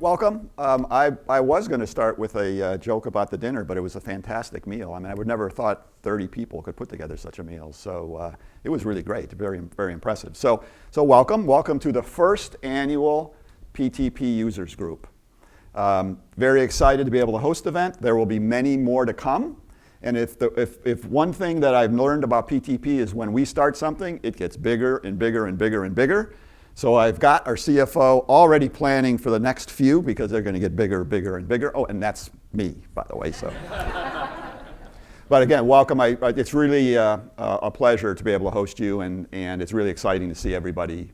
welcome. I was going to start with a joke about the dinner, but it was a fantastic meal. I mean, I would never have thought 30 people could put together such a meal. So it was really great, very, very impressive. So welcome to the first annual PTP Users Group. Very excited to be able to host the event. There will be many more to come. And if one thing that I've learned about PTP is when we start something, it gets bigger and bigger and bigger and bigger. So I've got our CFO already planning for the next few because they're going to get bigger, bigger, and bigger. Oh, and that's me, by the way. So, but again, welcome. It's really a pleasure to be able to host you, and it's really exciting to see everybody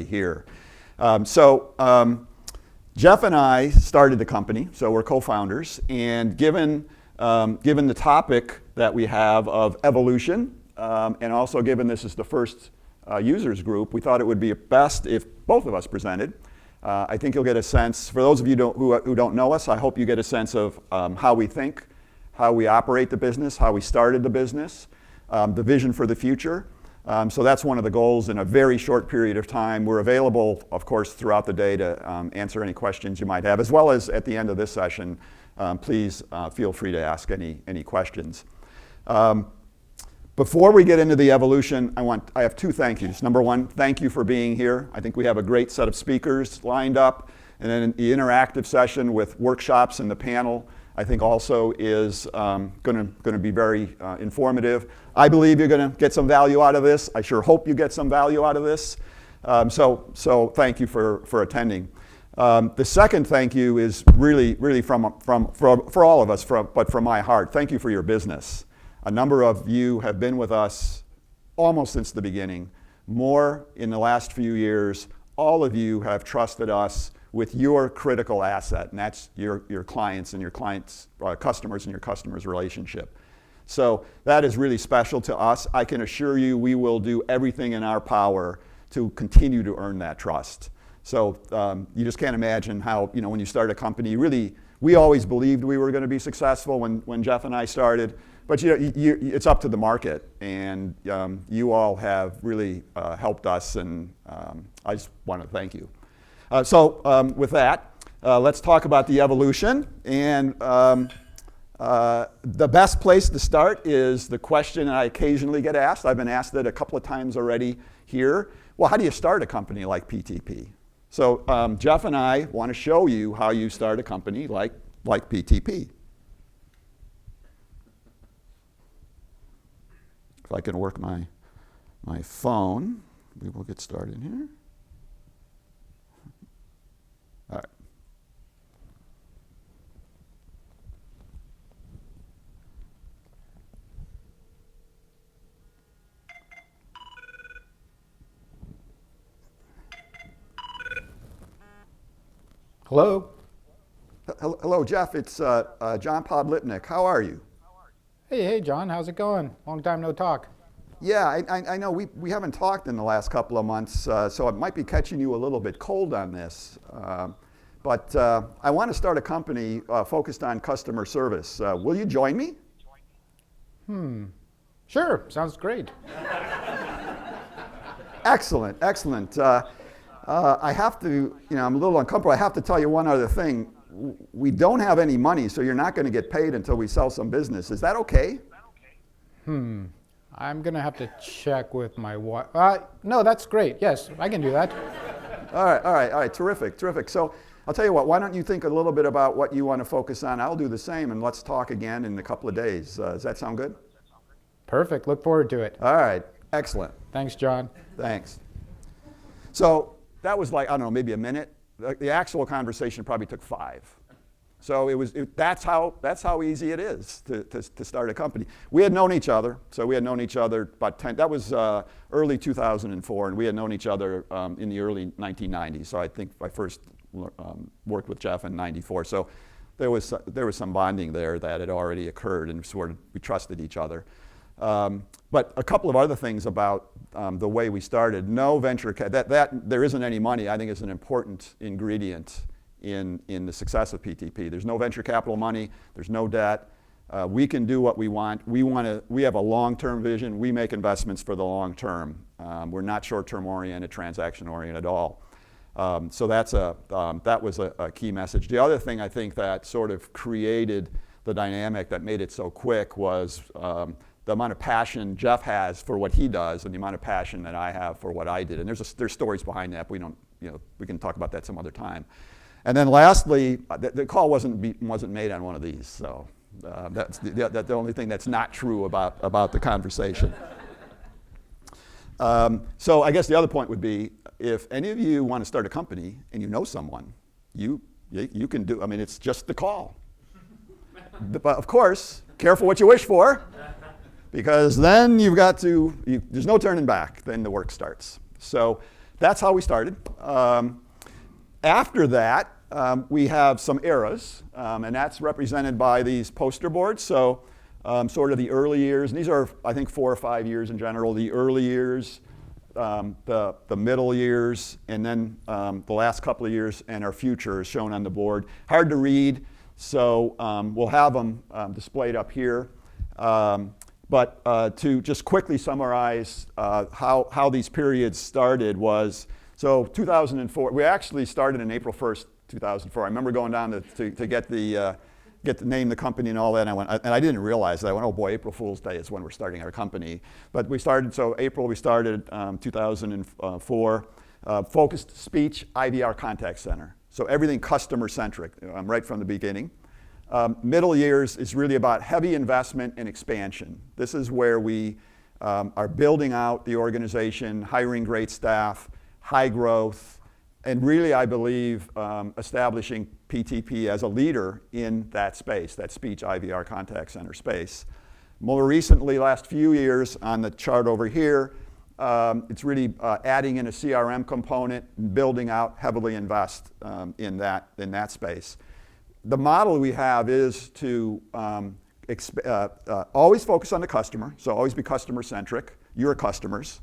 here. Jeff and I started the company, so we're co-founders, and given the topic that we have of evolution, and also given this is the first users group, we thought it would be best if both of us presented. I think you'll get a sense, for those of you who don't know us, I hope you get a sense of how we think, how we operate the business, how we started the business, the vision for the future. So that's one of the goals in a very short period of time. We're available, of course, throughout the day to answer any questions you might have, as well as at the end of this session. Please feel free to ask any questions. Before we get into the evolution, I have two thank yous. Number one, thank you for being here. I think we have a great set of speakers lined up. And then the interactive session with workshops and the panel, I think also is going to be very informative. I believe you're going to get some value out of this. I sure hope you get some value out of this. So thank you for attending. The second thank you is really for all of us, but from my heart. Thank you for your business. A number of you have been with us almost since the beginning, more in the last few years. All of you have trusted us with your critical asset, and that's your clients and your clients' customers and your customers' relationship. So that is really special to us. I can assure you we will do everything in our power to continue to earn that trust. So you just can't imagine how, when you start a company, we always believed we were going to be successful when Jeff and I started. But it's up to the market, and you all have really helped us, and I just want to thank you. With that, let's talk about the evolution. And the best place to start is the question I occasionally get asked. I've been asked it a couple of times already here. Well, how do you start a company like PTP? So Jeff and I want to show you how you start a company like PTP. If I can work my phone, we will get started here. All right. Hello. Hello, Jeff. It's John Podlipnik. How are you? Hey, John. How's it going? Long time no talk. Yeah, I know we haven't talked in the last couple of months, so it might be catching you a little bit cold on this. But I want to start a company focused on customer service. Will you join me? Sure. Sounds great. Excellent. I have to, I'm a little uncomfortable. I have to tell you one other thing. We don't have any money, so you're not going to get paid until we sell some business. Is that okay? I'm going to have to check with my wife. No, that's great. Yes, I can do that. All right. Terrific. So I'll tell you what, why don't you think a little bit about what you want to focus on? I'll do the same, and let's talk again in a couple of days. Does that sound good? Perfect. Look forward to it. All right. Excellent. Thanks, John. Thanks. So that was like, I don't know, maybe a minute. The actual conversation probably took 5. So that's how easy it is to start a company. We had known each other. So we had known each other about 10. That was early 2004, and we had known each other in the early 1990s. So I think I first worked with Jeff in '94. So there was some bonding there that had already occurred, and we trusted each other. But a couple of other things about the way we started. No venture that there isn't any money, I think, is an important ingredient in the success of PTP. There's no venture capital money. There's no debt. We can do what we want. We have a long-term vision. We make investments for the long term. We're not short-term oriented, transaction oriented at all. So that was a key message. The other thing I think that sort of created the dynamic that made it so quick was the amount of passion Jeff has for what he does and the amount of passion that I have for what I did. And there's stories behind that. We can talk about that some other time. And then lastly, the call wasn't made on one of these. So that's the only thing that's not true about the conversation. So I guess the other point would be, if any of you want to start a company and you know someone, you can do. I mean, it's just the call. But of course, careful what you wish for, because then there's no turning back. Then the work starts. So that's how we started. After that, we have some eras, and that's represented by these poster boards. So sort of the early years, and these are, I think, 4 or 5 years in general. The early years, the middle years, and then the last couple of years, and our future is shown on the board. Hard to read, so we'll have them displayed up here. But to just quickly summarize how these periods started was, so 2004, we actually started on April 1st, 2004. I remember going down to get to name the company and all that, and I didn't realize that. I went, oh boy, April Fool's Day is when we're starting our company. But we started, so April we started 2004, focused speech IVR contact center. So everything customer centric, right from the beginning. Middle years is really about heavy investment and expansion. This is where we are building out the organization, hiring great staff, high growth, and really, I believe, establishing PTP as a leader in that space, that speech IVR contact center space. More recently, last few years, on the chart over here, it's really adding in a CRM component and building out, heavily invest in that space. The model we have is to always focus on the customer, so always be customer-centric, your customers,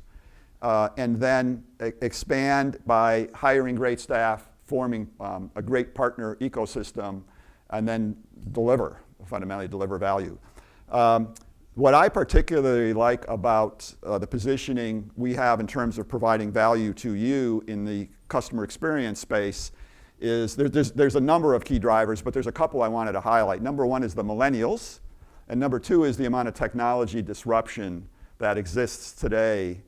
and then expand by hiring great staff, forming a great partner ecosystem, and then fundamentally deliver value. What I particularly like about the positioning we have in terms of providing value to you in the customer experience space is there's a number of key drivers, but there's a couple I wanted to highlight. Number one is the millennials, and number two is the amount of technology disruption that exists today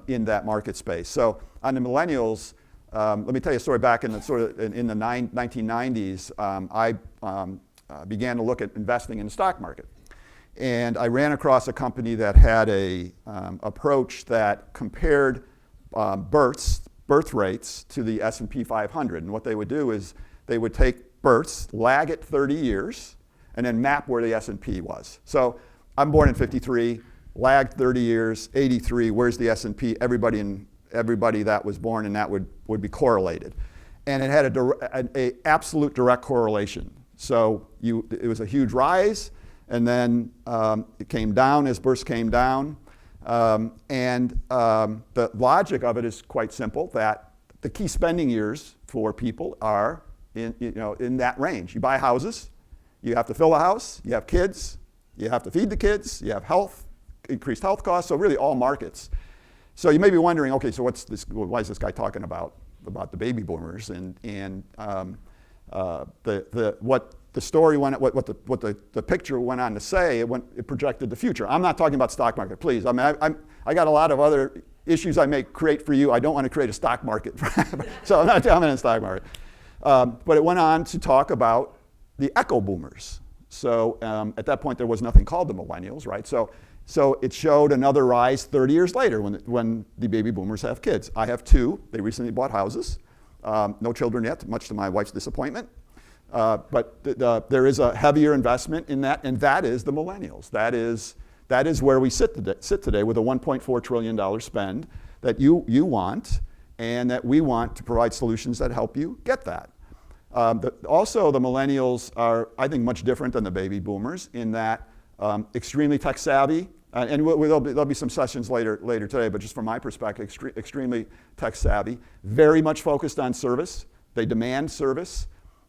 in that market space. So on the millennials, let me tell you a story. Back in the 1990s, I began to look at investing in the stock market. And I ran across a company that had a approach that compared birth rates to the S&P 500. And what they would do is they would take births, lag it 30 years, and then map where the S&P was. So I'm born in 53, lagged 30 years, 83, where's the S&P? Everybody that was born in that would be correlated. And it had an absolute direct correlation. So it was a huge rise, and then it came down as births came down. The logic of it is quite simple, that the key spending years for people are in that range. You buy houses, you have to fill a house, you have kids, you have to feed the kids, you have health, increased health costs, so really all markets. So you may be wondering, okay, so why is this guy talking about the baby boomers and what the story went, what the picture went on to say, it projected the future. I'm not talking about stock market, please. I mean, I got a lot of other issues I may create for you. I don't want to create a stock market, so I'm not talking about stock market. But it went on to talk about the echo boomers. So at that point, there was nothing called the millennials, right? So it showed another rise 30 years later when the baby boomers have kids. I have two. They recently bought houses. No children yet, much to my wife's disappointment. But there is a heavier investment in that, and that is the millennials. That is where we sit today with a $1.4 trillion spend that you want, and that we want to provide solutions that help you get that. Also, the millennials are, I think, much different than the baby boomers in that extremely tech savvy, and there'll be some sessions later today, but just from my perspective, extremely tech savvy, very much focused on service. They demand service.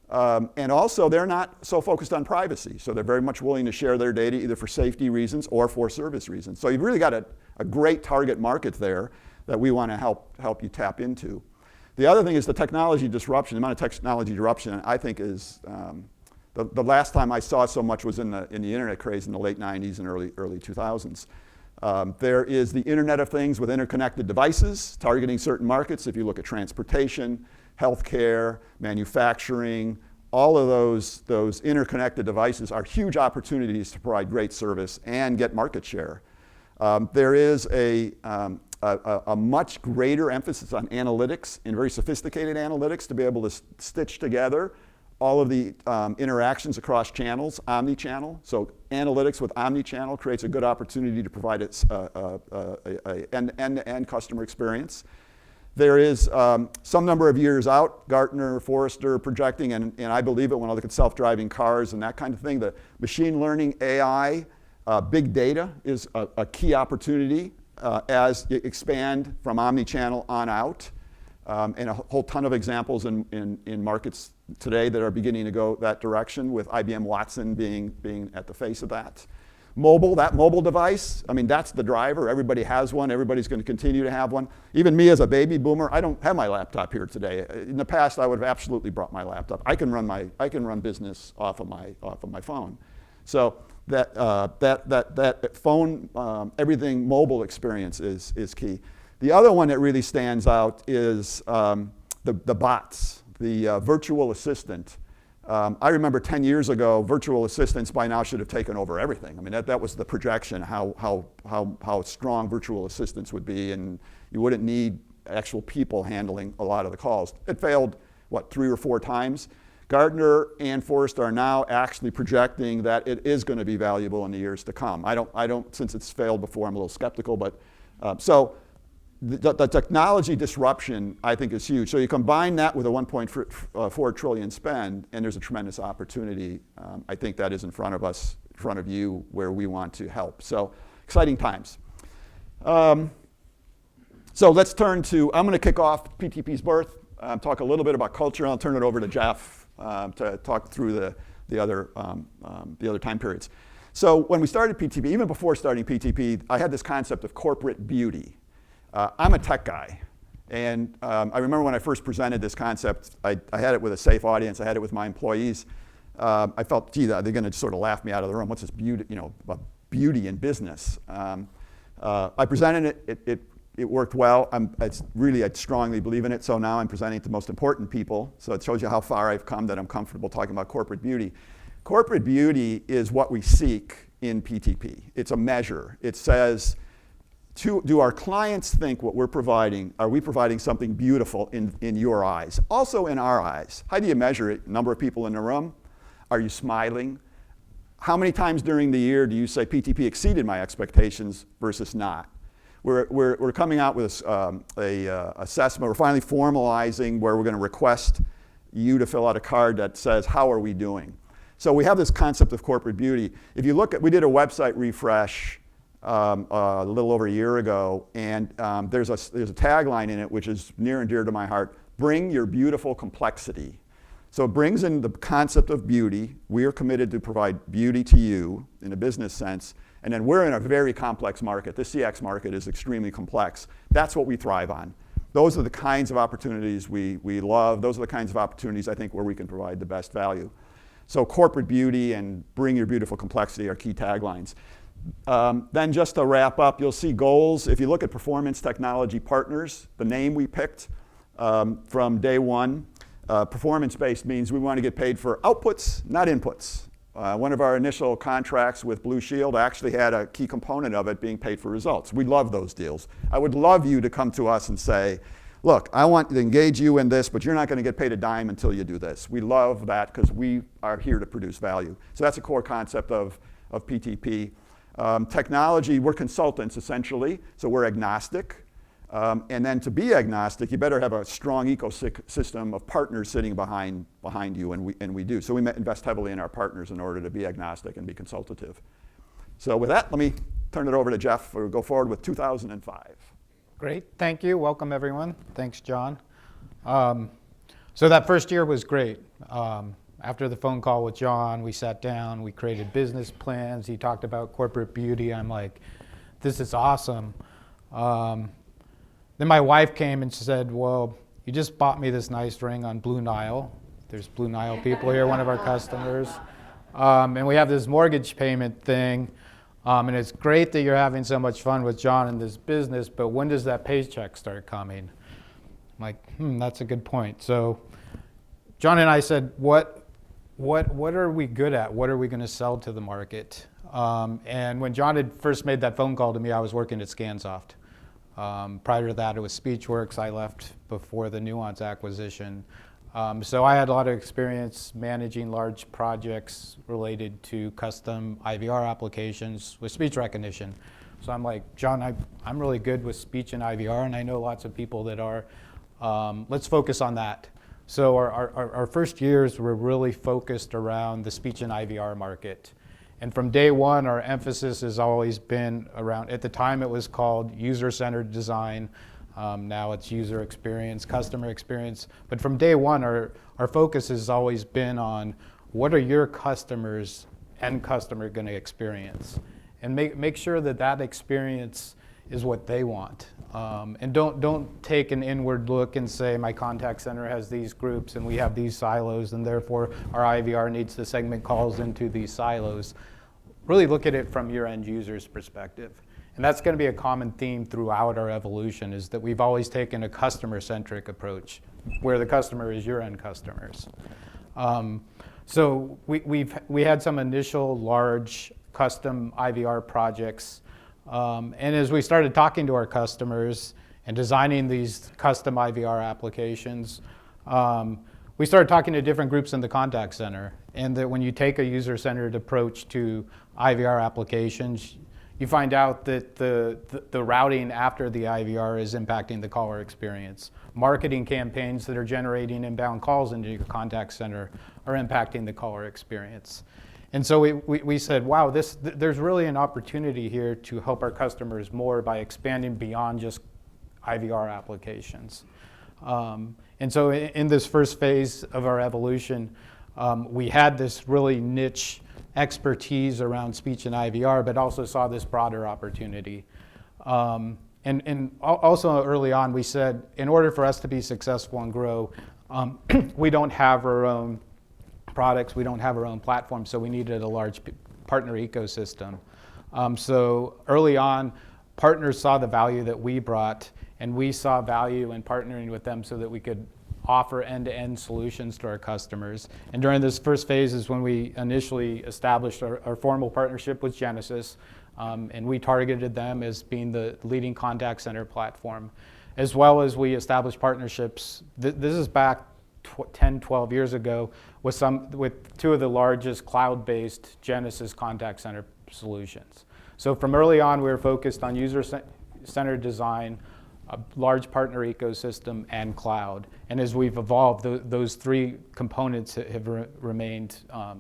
And also, they're not so focused on privacy, so they're very much willing to share their data either for safety reasons or for service reasons. So you've really got a great target market there that we want to help you tap into. The other thing is the technology disruption. The amount of technology disruption, I think, is the last time I saw so much was in the internet craze in the late 90s and early 2000s. There is the Internet of Things with interconnected devices targeting certain markets. If you look at transportation, healthcare, manufacturing, all of those interconnected devices are huge opportunities to provide great service and get market share. There is a much greater emphasis on analytics and very sophisticated analytics to be able to stitch together all of the interactions across channels, omni-channel. So analytics with omni-channel creates a good opportunity to provide an end-to-end customer experience. There is some number of years out, Gartner, Forrester projecting, and I believe it when I look at self-driving cars and that kind of thing, the machine learning, AI, big data is a key opportunity as you expand from omni-channel on out. And a whole ton of examples in markets today that are beginning to go that direction, with IBM Watson being at the face of that. That mobile device, I mean, that's the driver. Everybody has one. Everybody's going to continue to have one. Even me as a baby boomer, I don't have my laptop here today. In the past, I would have absolutely brought my laptop. I can run business off of my phone. So that phone, everything mobile experience is key. The other one that really stands out is the bots, the virtual assistant. I remember 10 years ago, virtual assistants by now should have taken over everything. I mean, that was the projection, how strong virtual assistants would be, and you wouldn't need actual people handling a lot of the calls. It failed, 3 or 4 times? Gartner and Forrester are now actually projecting that it is going to be valuable in the years to come. I don't, since it's failed before, I'm a little skeptical, but so the technology disruption, I think, is huge. So you combine that with a 1.4 trillion spend, and there's a tremendous opportunity. I think that is in front of us, in front of you, where we want to help. So exciting times. So let's turn to, I'm going to kick off PTP's birth, talk a little bit about culture, and I'll turn it over to Jeff to talk through the other time periods. So when we started PTP, even before starting PTP, I had this concept of corporate beauty. I'm a tech guy, and I remember when I first presented this concept, I had it with a safe audience, I had it with my employees. I felt, gee, they're going to sort of laugh me out of the room. What's this beauty, about beauty in business? I presented it, it worked well. I strongly believe in it, so now I'm presenting it to the most important people, so it shows you how far I've come that I'm comfortable talking about corporate beauty. Corporate beauty is what we seek in PTP. It's a measure. It says, do our clients think what we're providing, are we providing something beautiful in your eyes? Also in our eyes. How do you measure it? Number of people in the room? Are you smiling? How many times during the year do you say PTP exceeded my expectations versus not? We're coming out with a assessment. We're finally formalizing where we're going to request you to fill out a card that says, how are we doing? So we have this concept of corporate beauty. If you look at, we did a website refresh a little over a year ago, and there's a tagline in it which is near and dear to my heart: bring your beautiful complexity. So it brings in the concept of beauty. We are committed to provide beauty to you in a business sense, and then we're in a very complex market. The CX market is extremely complex. That's what we thrive on. Those are the kinds of opportunities we love. Those are the kinds of opportunities, I think, where we can provide the best value. So corporate beauty and bring your beautiful complexity are key taglines. Then just to wrap up, you'll see goals. If you look at Performance Technology Partners, the name we picked from day one, performance-based means we want to get paid for outputs, not inputs. One of our initial contracts with Blue Shield actually had a key component of it being paid for results. We love those deals. I would love you to come to us and say, look, I want to engage you in this, but you're not going to get paid a dime until you do this. We love that because we are here to produce value. So that's a core concept of PTP. Technology, we're consultants essentially, so we're agnostic. And then to be agnostic, you better have a strong ecosystem of partners sitting behind you, and we do. So we invest heavily in our partners in order to be agnostic and be consultative. So with that, let me turn it over to Jeff. We'll go forward with 2005. Great, thank you. Welcome everyone. Thanks, John. So that first year was great. After the phone call with John, we sat down, we created business plans. He talked about corporate beauty. I'm like, this is awesome. Then my wife came and said, well, you just bought me this nice ring on Blue Nile. There's Blue Nile people here, one of our customers. And we have this mortgage payment thing. And it's great that you're having so much fun with John in this business, but when does that paycheck start coming? I'm like, that's a good point. So John and I said, what are we good at? What are we going to sell to the market? And when John had first made that phone call to me, I was working at Scansoft. Prior to that, it was Speechworks. I left before the Nuance acquisition. So I had a lot of experience managing large projects related to custom IVR applications with speech recognition. So I'm like, John, I'm really good with speech and IVR, and I know lots of people that are. Let's focus on that. So our first years were really focused around the speech and IVR market. And from day one, our emphasis has always been around, at the time it was called user-centered design. Now it's user experience, customer experience. But from day one, our focus has always been on what are your customers, end customer, going to experience? And make sure that that experience is what they want. And don't take an inward look and say my contact center has these groups and we have these silos and therefore our IVR needs to segment calls into these silos. Really look at it from your end user's perspective. And that's going to be a common theme throughout our evolution, is that we've always taken a customer-centric approach where the customer is your end customers. So we had some initial large custom IVR projects. And as we started talking to our customers and designing these custom IVR applications, we started talking to different groups in the contact center. And that when you take a user-centered approach to IVR applications, you find out that the routing after the IVR is impacting the caller experience. Marketing campaigns that are generating inbound calls into your contact center are impacting the caller experience. And so we said, wow, there's really an opportunity here to help our customers more by expanding beyond just IVR applications. And so in this first phase of our evolution, we had this really niche expertise around speech and IVR, but also saw this broader opportunity. And also early on, we said, in order for us to be successful and grow, we don't have our own products, we don't have our own platform, so we needed a large partner ecosystem. So early on, partners saw the value that we brought, and we saw value in partnering with them so that we could offer end-to-end solutions to our customers. And during this first phase is when we initially established our formal partnership with Genesys, and we targeted them as being the leading contact center platform, as well as we established partnerships. This is back 10, 12 years ago with two of the largest cloud-based Genesys contact center solutions. So from early on, we were focused on user-centered design, a large partner ecosystem, and cloud. And as we've evolved, those three components have remained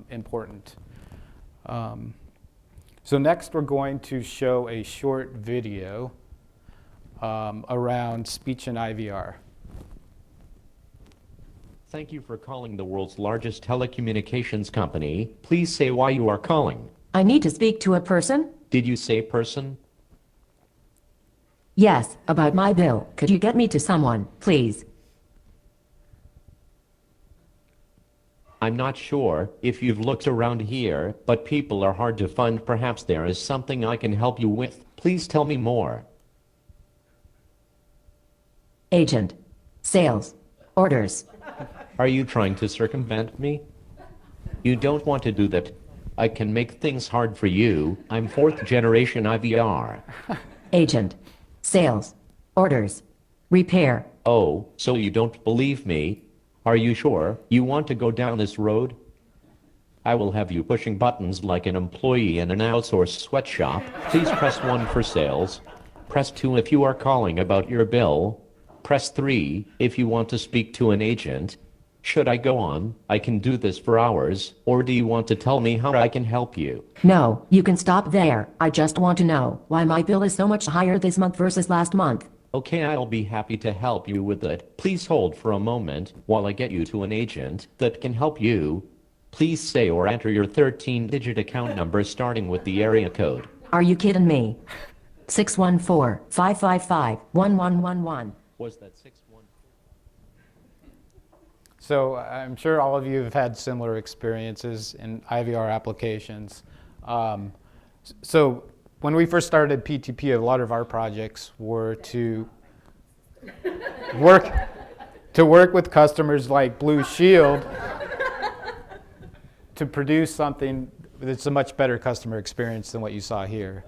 important. So next, we're going to show a short video around speech and IVR. Thank you for calling the world's largest telecommunications company. Please say why you are calling. I need to speak to a person? Did you say person? Yes, about my bill. Could you get me to someone, please? I'm not sure if you've looked around here, but people are hard to find. Perhaps there is something I can help you with. Please tell me more. Agent. Sales. Orders. Are you trying to circumvent me? You don't want to do that. I can make things hard for you. I'm fourth generation IVR. Agent. Sales. Orders. Repair. Oh, so you don't believe me? Are you sure you want to go down this road? I will have you pushing buttons like an employee in an outsourced sweatshop. Please press 1 for sales. Press 2 if you are calling about your bill. Press 3 if you want to speak to an agent. Should I go on? I can do this for hours. Or do you want to tell me how I can help you? No, you can stop there. I just want to know why my bill is so much higher this month versus last month. Okay, I'll be happy to help you with it. Please hold for a moment while I get you to an agent that can help you. Please say or enter your 13-digit account number starting with the area code. Are you kidding me? 614-555-1111. Was that 614? So I'm sure all of you have had similar experiences in IVR applications. So when we first started PTP, a lot of our projects were to work with customers like Blue Shield to produce something that's a much better customer experience than what you saw here.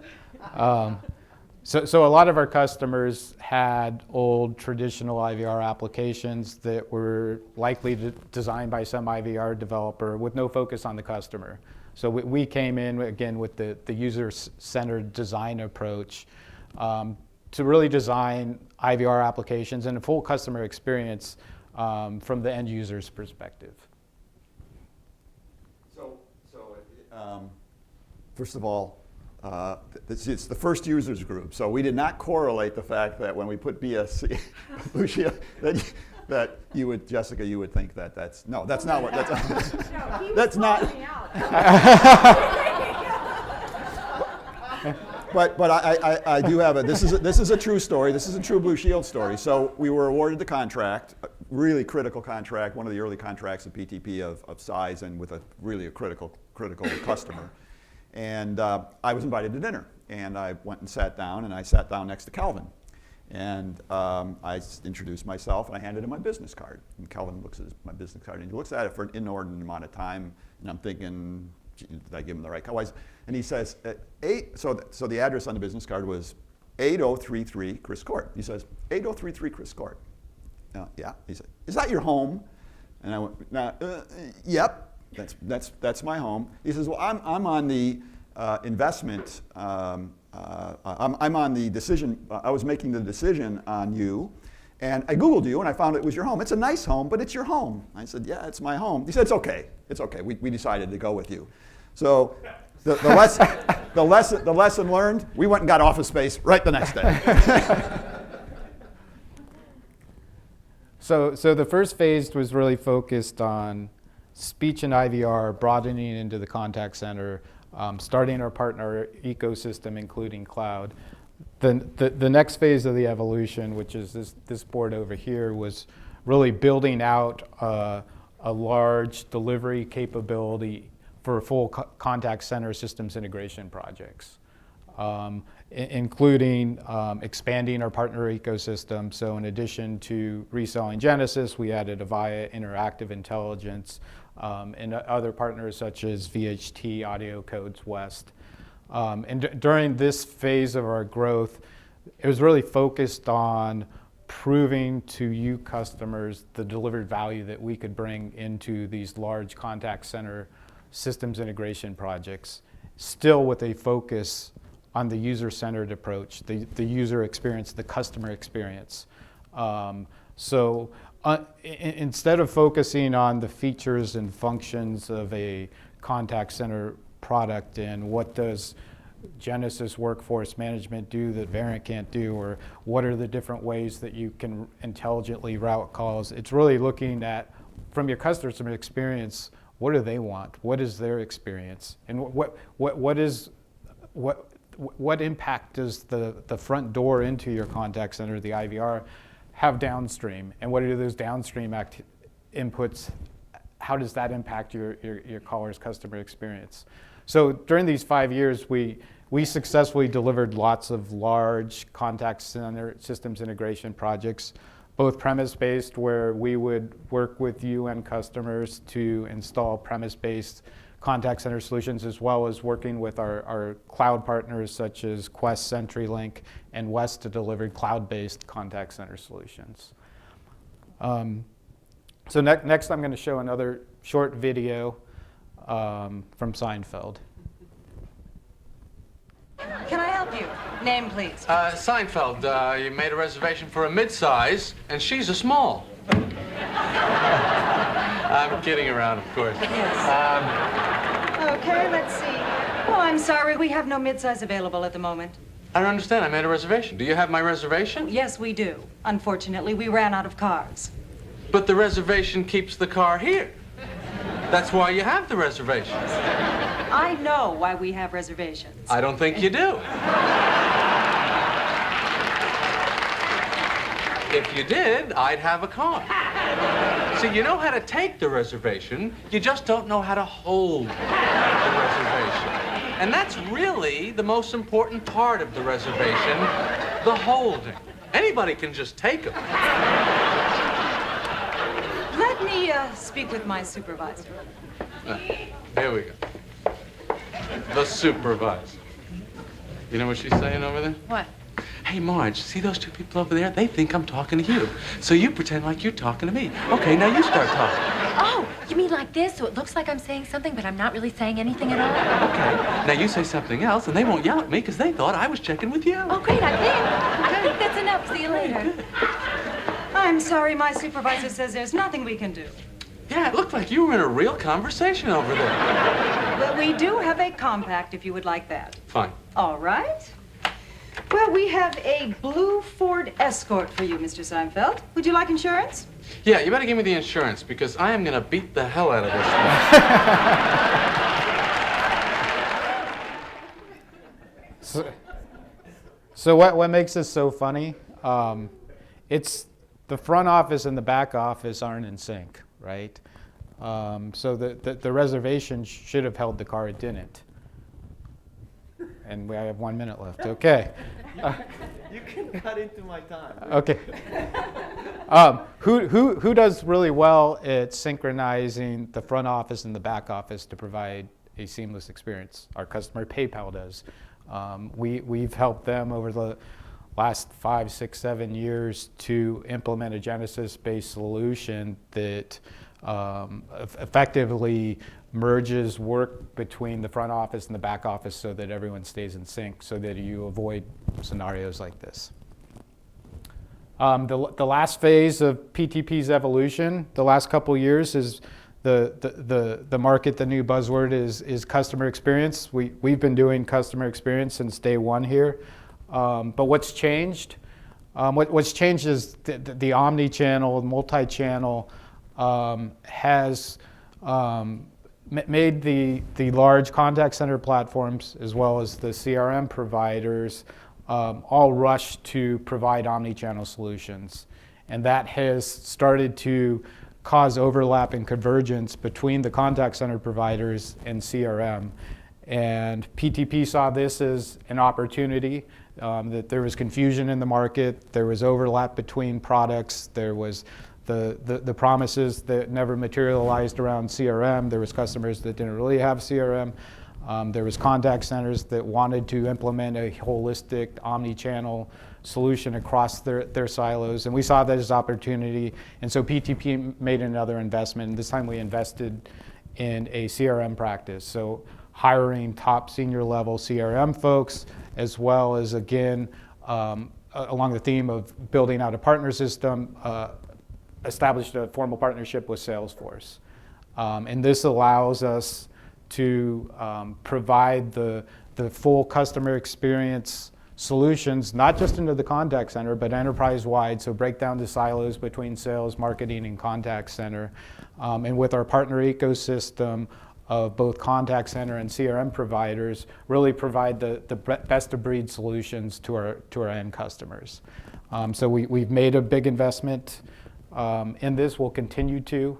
So a lot of our customers had old traditional IVR applications that were likely designed by some IVR developer with no focus on the customer. So we came in, again, with the user-centered design approach to really design IVR applications and a full customer experience from the end user's perspective. First of all, it's the first users group, so we did not correlate the fact that when we put BSC, Lucia, that you would, Jessica, you would think that that's not what, that's not. Me out. But I do have this is a true story. This is a true Blue Shield story. So we were awarded the contract, a really critical contract, one of the early contracts at PTP of size and with a critical customer. And I was invited to dinner, and I went and sat down, and I sat down next to Calvin. And I introduced myself, and I handed him my business card. And Calvin looks at my business card, and he looks at it for an inordinate amount of time, and I'm thinking, did I give him the right card? And he says, so the address on the business card was 8033 Chris Court. He says, 8033 Chris Court. Yeah. He said, is that your home? And I went, yep. That's my home. He says, well, I'm on the investment. I'm on the decision. I was making the decision on you, and I Googled you, and I found it was your home. It's a nice home, but it's your home. I said, yeah, it's my home. He said, it's okay. It's okay. We decided to go with you. So the lesson learned. We went and got office space right the next day. So the first phase was really focused on speech and IVR, broadening into the contact center, starting our partner ecosystem, including cloud. The next phase of the evolution, which is this board over here, was really building out a large delivery capability for full contact center systems integration projects, including expanding our partner ecosystem. So in addition to reselling Genesis, we added Avaya Interactive Intelligence, and other partners such as VHT, Audio Codes West. And during this phase of our growth, it was really focused on proving to you customers the delivered value that we could bring into these large contact center systems integration projects, still with a focus on the user-centered approach, the user experience, the customer experience. Instead of focusing on the features and functions of a contact center product and what does Genesis Workforce Management do that Verint can't do, or what are the different ways that you can intelligently route calls, it's really looking at, from your customer experience, what do they want? What is their experience? And what impact does the front door into your contact center, the IVR, have downstream, and what are those downstream inputs? How does that impact your caller's customer experience? So during these 5 years, we successfully delivered lots of large contact center systems integration projects, both premise-based, where we would work with UN customers to install premise-based contact center solutions, as well as working with our cloud partners such as Quest, CenturyLink, and West to deliver cloud-based contact center solutions. So next I'm going to show another short video from Seinfeld. Can I help you? Name, please. Seinfeld, you made a reservation for a mid-size, and she's a small. I'm kidding around, of course. Okay, let's see. Oh, I'm sorry, we have no midsize available at the moment. I don't understand. I made a reservation. Do you have my reservation? Yes, we do. Unfortunately, we ran out of cars. But the reservation keeps the car here. That's why you have the reservation. I know why we have reservations. I don't think you do. If you did, I'd have a car. See, you know how to take the reservation, you just don't know how to hold the reservation. And that's really the most important part of the reservation, the holding. Anybody can just take them. Let me speak with my supervisor. Here we go. The supervisor. You know what she's saying over there? What? Hey, Marge, see those two people over there? They think I'm talking to you. So you pretend like you're talking to me. Okay, now you start talking. Oh, you mean like this, so it looks like I'm saying something, but I'm not really saying anything at all? Okay, now you say something else, and they won't yell at me because they thought I was checking with you. Oh, great, I think that's enough. See you later. I'm sorry, my supervisor says there's nothing we can do. Yeah, it looked like you were in a real conversation over there. But we do have a compact if you would like that. Fine. All right. Well, we have a blue Ford Escort for you, Mr. Seinfeld. Would you like insurance? Yeah, you better give me the insurance because I am going to beat the hell out of this thing. So what makes this so funny? It's the front office and the back office aren't in sync, right? So the reservation should have held the car, it didn't. And we have 1 minute left. Okay. You can cut into my time. Okay. Who does really well at synchronizing the front office and the back office to provide a seamless experience? Our customer PayPal does. We've helped them over the last 5, 6, 7 years to implement a Genesis-based solution that effectively merges work between the front office and the back office so that everyone stays in sync, so that you avoid scenarios like this. The last phase of PTP's evolution, the last couple of years, is the market. The new buzzword is customer experience. We've been doing customer experience since day one here. But what's changed? What's changed is the omni-channel, multi-channel has made the large contact center platforms as well as the CRM providers all rush to provide omni-channel solutions. And that has started to cause overlap and convergence between the contact center providers and CRM. And PTP saw this as an opportunity, that there was confusion in the market, there was overlap between products, there was the promises that never materialized around CRM, there was customers that didn't really have CRM, there was contact centers that wanted to implement a holistic omni-channel solution across their silos, and we saw that as opportunity, and so PTP made another investment, and this time we invested in a CRM practice. So hiring top senior level CRM folks, as well as, again, along the theme of building out a partner system, established a formal partnership with Salesforce. And this allows us to provide the full customer experience solutions, not just into the contact center, but enterprise-wide, so break down the silos between sales, marketing, and contact center. And with our partner ecosystem of both contact center and CRM providers, really provide the best-of-breed solutions to our end customers. So we've made a big investment in this. We'll continue to.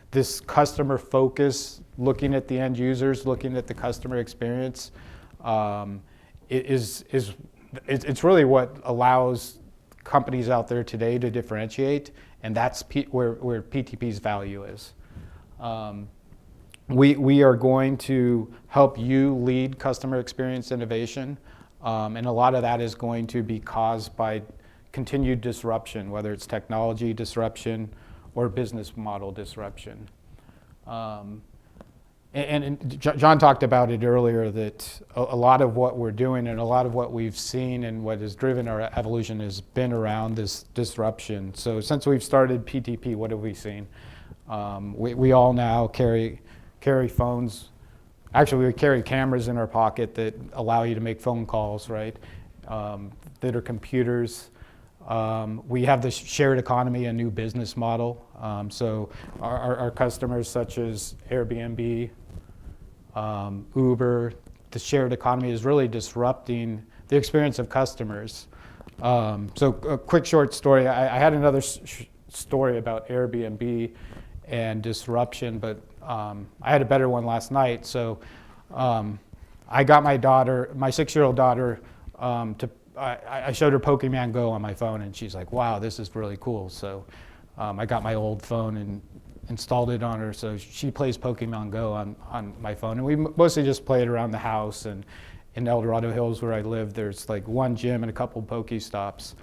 This customer focus, looking at the end users, looking at the customer experience, it's really what allows companies out there today to differentiate, and that's where PTP's value is. We are going to help you lead customer experience innovation, and a lot of that is going to be caused by continued disruption, whether it's technology disruption or business model disruption. And John talked about it earlier, that a lot of what we're doing and a lot of what we've seen and what has driven our evolution has been around this disruption. So since we've started PTP, what have we seen? We all now carry phones. Actually, we carry cameras in our pocket that allow you to make phone calls, right? That are computers. We have the shared economy, a new business model. So our customers such as Airbnb, Uber, the shared economy is really disrupting the experience of customers. So a quick short story. I had another story about Airbnb and disruption, but I had a better one last night. So I got my daughter, my 6-year-old daughter, I showed her Pokemon Go on my phone, and she's like, wow, this is really cool. So I got my old phone and installed it on her, so she plays Pokemon Go on my phone. And we mostly just play it around the house. And in El Dorado Hills, where I live, there's like one gym and a couple Pokestops.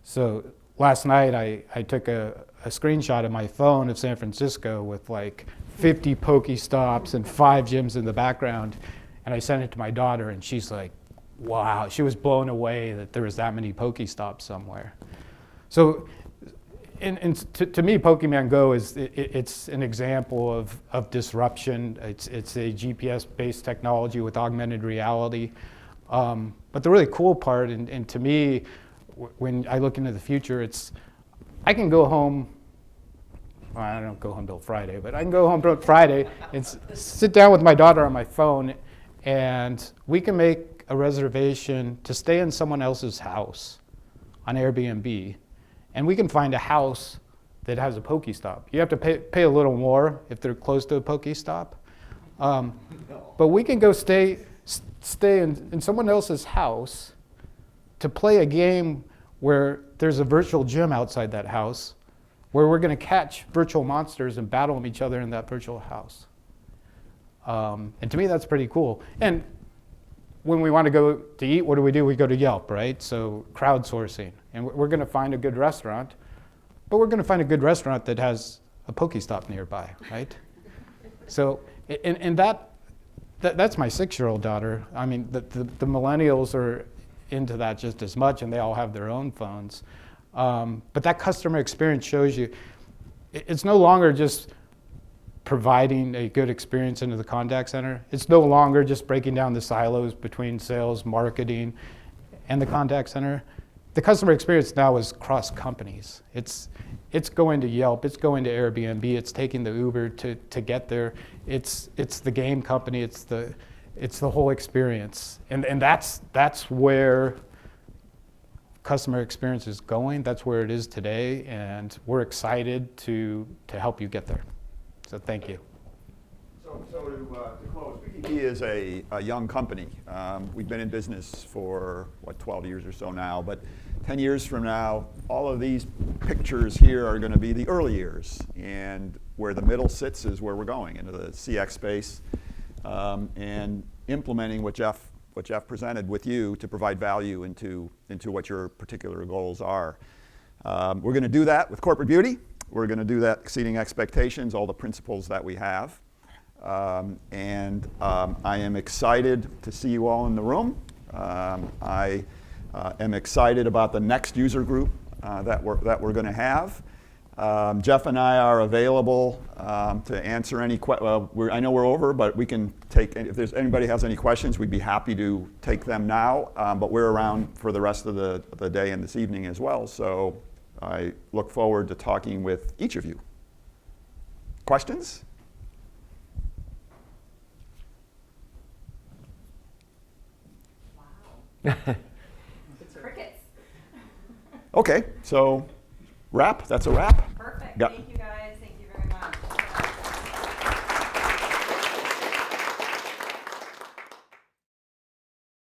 So last night, I took a screenshot of my phone of San Francisco with like 50 Pokestops and 5 gyms in the background. And I sent it to my daughter, and she's like, wow, she was blown away that there was that many Pokestops somewhere. So to me, Pokemon Go it's an example of disruption. It's a GPS-based technology with augmented reality. But the really cool part, and to me, when I look into the future, I can go home. Well, I don't go home till Friday, but I can go home till Friday and sit down with my daughter on my phone, and we can make a reservation to stay in someone else's house on Airbnb. And we can find a house that has a Pokestop. You have to pay a little more if they're close to a Pokestop. But we can go stay in someone else's house to play a game where there's a virtual gym outside that house, where we're going to catch virtual monsters and battle them each other in that virtual house. And to me, that's pretty cool. And when we want to go to eat, what do? We go to Yelp, right? So crowdsourcing. And we're going to find a good restaurant, but we're going to find a good restaurant that has a Pokestop nearby, right? So, and that's my 6-year-old daughter. I mean, the millennials are into that just as much, and they all have their own phones. But that customer experience shows you, it's no longer just providing a good experience into the contact center. It's no longer just breaking down the silos between sales, marketing, and the contact center. The customer experience now is cross companies. It's going to Yelp, it's going to Airbnb, it's taking the Uber to get there. It's the game company, it's the whole experience. And that's where customer experience is going. That's where it is today, and we're excited to help you get there. So thank you. So to close, PTP is a young company. We've been in business for, 12 years or so now, but 10 years from now, all of these pictures here are going to be the early years, and where the middle sits is where we're going, into the CX space, and implementing what Jeff presented with you to provide value into what your particular goals are. We're going to do that with Corporate Beauty. We're going to do that exceeding expectations, all the principles that we have. And I am excited to see you all in the room. I am excited about the next user group that we're going to have. Jeff and I are available to answer any questions. I know we're over, but we can take, if there's anybody has any questions, we'd be happy to take them now. But we're around for the rest of the day and this evening as well. So I look forward to talking with each of you. Questions? Wow. It's crickets. Okay, so wrap. That's a wrap. Perfect. Got, Thank you.